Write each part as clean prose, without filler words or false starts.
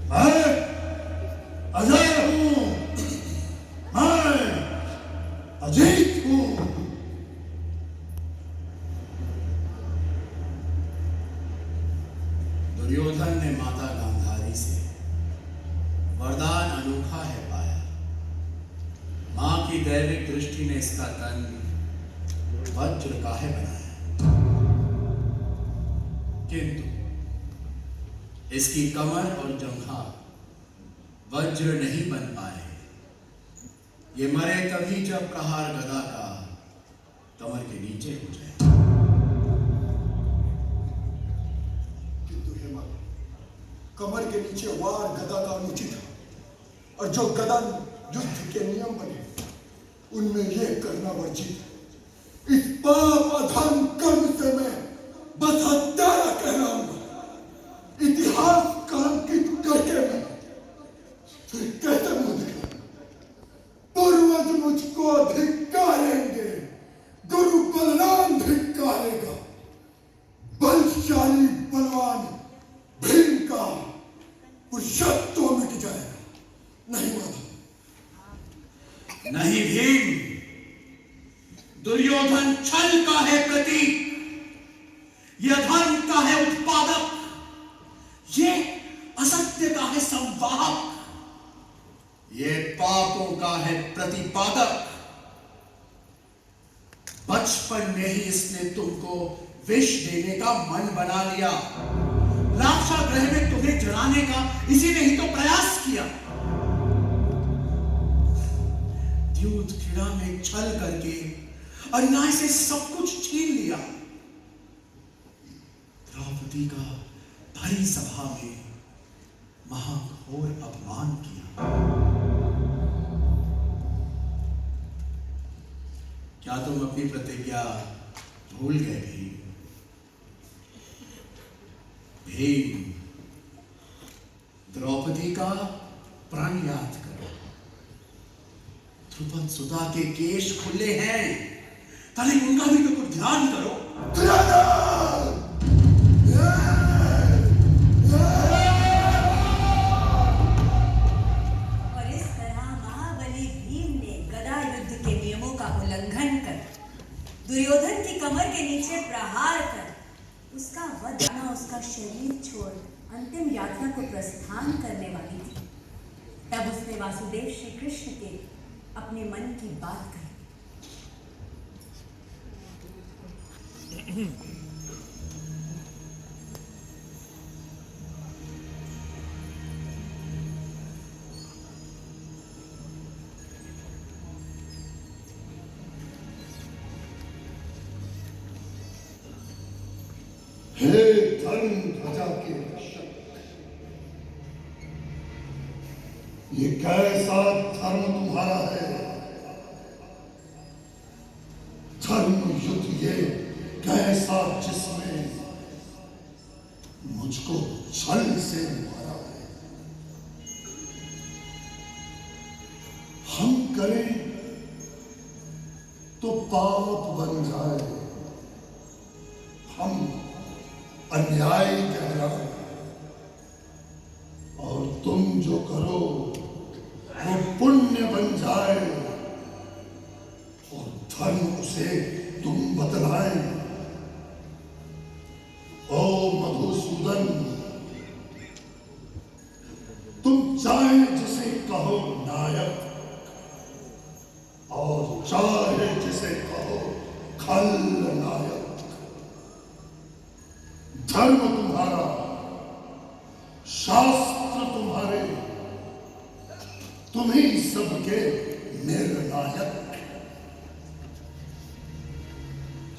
मैं अजय हूं, मैं अजीत हूं। दुर्योधन ने माता गांधारी से वरदान अनोखा है पाया। मां की दैविक दृष्टि ने इसका तन वज्र काहे बनाया, किंतु इसकी कमर और जंघा वज्र नहीं बन पाए। ये मरे तभी जब प्रहार गदा का कमर के नीचे हो जाए। किंतु हे मां, कमर के नीचे वार गदा का अनुचित है, और जो गदा युद्ध के नियम बने उनमें यह करना वर्जित है। इस पाप अधर्म कर्म से मैं बस हत्यारा कहलाऊंगा। इतिहास कलंकित करके मैं फिर कैसे मुंह दिखाऊं? पूर्वज मुझको धिक्कारेंगे, गुरु बलराम धिक्कारेगा, बलशाली बलवान भीम का पुरुषत्व मिट जाएगा। नहीं माता, नहीं भीम, दुर्योधन छल का है प्रतीक, यह धर्म का है उत्पादक, ये असत्य का है संवाहक, ये पापों का है प्रतिपादक। बचपन में ही इसने तुमको विष देने का मन बना लिया। लाक्षागृह में तुम्हें जलाने का इसी ने ही तो प्रयास किया। द्यूत क्रीड़ा में छल करके अन्याय से सब कुछ छीन लिया। द्रौपदी का भरी सभा में महाघोर अपमान किया। क्या तुम अपनी प्रतिज्ञा भूल गए भीम? भीम, द्रौपदी का प्राण याद करो। ध्रुपद सुधा के केश खुले हैं, ताकि उनका भी तो कुछ ध्यान करो। और इस तरह महाबली भीम ने गदा युद्ध के नियमों का उल्लंघन कर दुर्योधन की कमर के नीचे प्रहार कर उसका वध करना, उसका शरीर छोड़ अंतिम यात्रा को प्रस्थान करने वाली थी। तब उसने वासुदेव श्री कृष्ण के अपने मन की बात कही। हे धर्म ध्वजा के रक्षक, ये कैसा धर्म तुम्हारा है? धर्म युद्ध ये कैसा जिसमें मुझको छल से मारा है? हम करें तो पाप बन जाए, हम अन्याय कहलाए, और तुम जो करो वो पुण्य बन जाए, और धर्म उसे तुम बतलाए। ओ मधुसूदन, तुम चाहे जिसे कहो नायक, और चाहे जिसे कहो खलनायक, धर्म तुम्हारा, शास्त्र तुम्हारे, तुम ही सबके निर्णायक।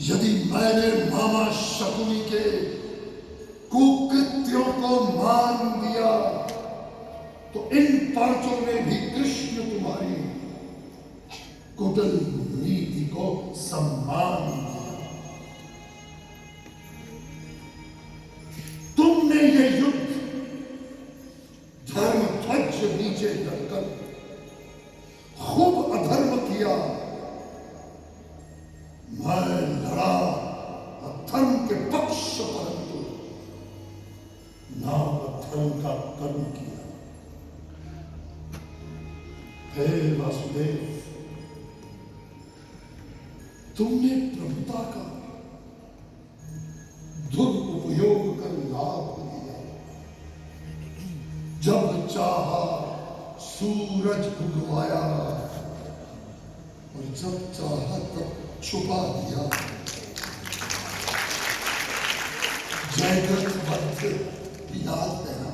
यदि मैंने मामा शकुनी के कुकृत्यों को मान दिया, तो इन पांचों ने भी कृष्ण तुम्हारी कुटिल नीति को सम्मान दिया। तुमने ये युद्ध धर्म ध्वज नीचे रखकर खूब अधर्म किया। मैं लड़ा अधर्म के पक्ष, परंतु ना अधर्म का कर्म किया। हे वासुदेव, तुमने प्रभुता का दुरुपयोग कर लाभ लिया। जब चाहा सूरज उगवाया और जब चाहा तब छुपा दिया। जयद्रथ वध याद देना।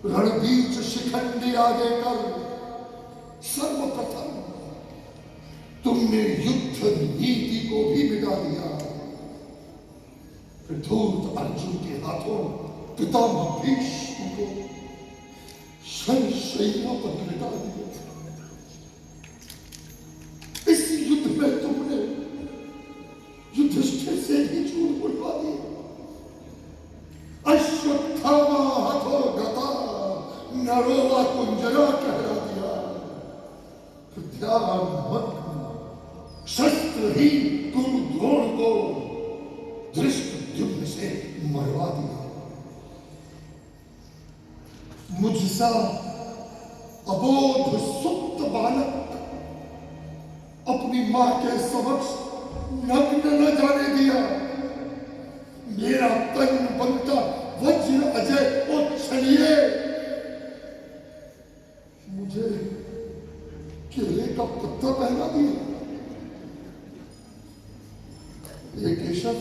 रणबीच शिखंडी आगे कर सर्वप्रथम तुमने युद्ध नीति को भी मिटा दिया। फिर धूर्त अर्जुन के हाथों पितामह भीष्म को शैया पर मिटा दिया। इस युद्ध में तुमने युधिष्ठिर से भी झूठ बुलवा दिया। अश्वत्थामा हतो गता नरोवा कुंजरा कहला दिया। ध्यान शस्त्रहीन गुरु द्रोण को धृष्टद्युम्न से मरवा दिया। मुझसा अबोध सुप्त बालक अपनी मां के समक्ष नग्न न जाने दिया। मेरा तन बनता वज्र अजय उछलिए मुझे केले का पत्ता पहना दिया। ये केशव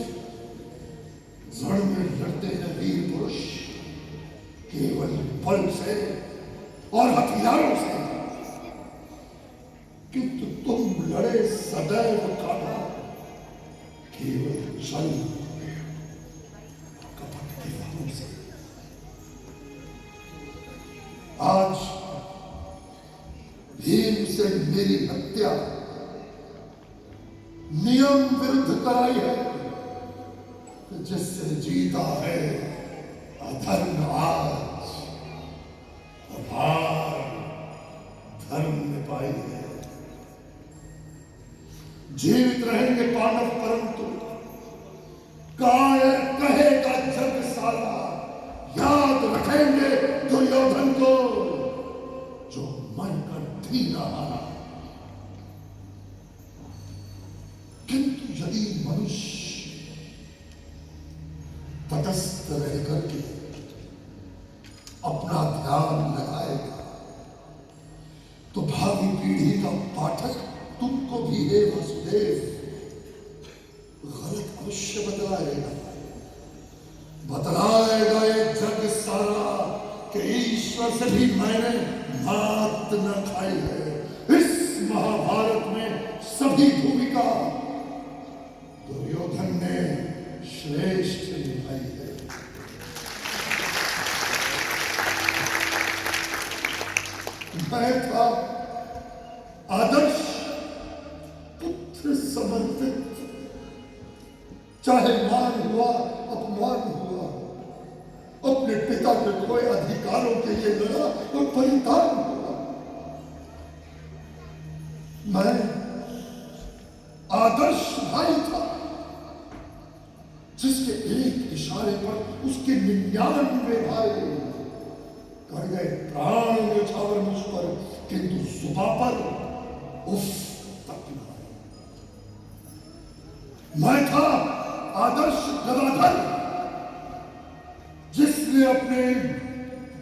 रण में लड़ते हैं वीर पुरुष केवल बल से और हथियारों से, किंतु तुम लड़े सदैव काटा केवल जल कपट के वालों से। आज भीम से मेरी हत्या नियम विरुद्ध कराई है, तो जिससे जीता है अधर्म आज और हार धर्म में पाई है। जीवित रहेंगे पांडव परंतु कायर कहेगा जग सारा। याद रखेंगे दुर्योधन को जो मन कर धीरा हारा। किंतु यदि मनुष्य तटस्थ रह करके अपना ध्यान लगाएगा तो भावी पीढ़ी का पाठक तुमको भी हे वसुदेव गलत अवश्य बतलाएगा ये जग सारा कि ईश्वर से भी मैंने मात न खाई है। इस महाभारत में सभी भूमिका दुर्योधन ने श्रेष्ठ निभाई है। मैं था आदर्श पुत्र समर्पित, चाहे मान हुआ अपमान हुआ, अपने पिता के खोए अधिकारों के लिए लड़ा और परितान हुआ। मैं आदर्श भाई था जिसके एक इशारे पर उसके 99 भाई कर गए प्राण न्यौछावर मुझ पर, किंतु सुबह पर उफ तक न आए। मैं था आदर्श गदाधर जिसने अपने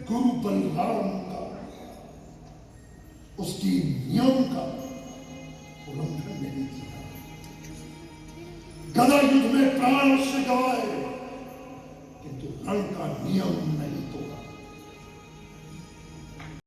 गुरु बलराम का उसकी नियम का उल्लंघन नहीं किया। गदा युद्ध में प्राण से गवाए किंतु रण का नियम नहीं